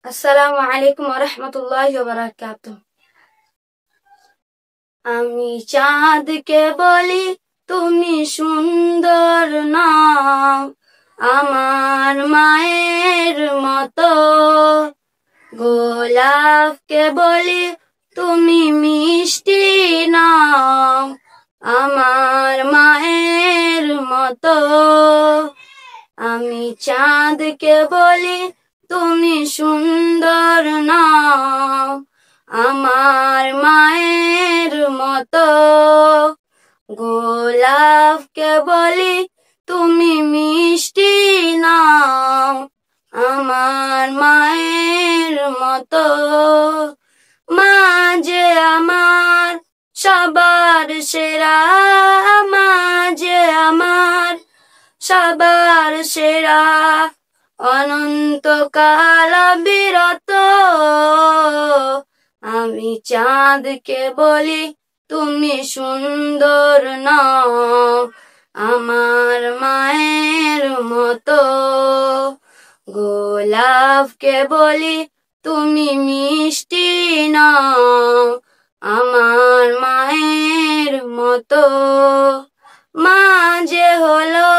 আসসালামু আলাইকুম ওয়া রাহমাতুল্লাহি ওয়া বারাকাতুহু। আমি চাঁদকে বলি তুমি সুন্দর নাও, আমার মায়ের মতো। গোলাপকে বলি তুমি মিষ্টি নাও, আমার মায়ের মতো। আমি চাঁদকে বলি তুমি সুন্দর নাও, আমার মায়ের মতো। গোলাপকে বলি তুমি মিষ্টি নাও, আমার মায়ের মতো। মা যে আমার সবার সেরা, মা যে আমার সবার সেরা, অনন্তকাল বিরত। আমি চাঁদকে বলি তুমি সুন্দর নাও, আমার মায়ের মতো। গোলাপকে বলি তুমি মিষ্টি নাও, আমার মায়ের মতো। মা যে হলো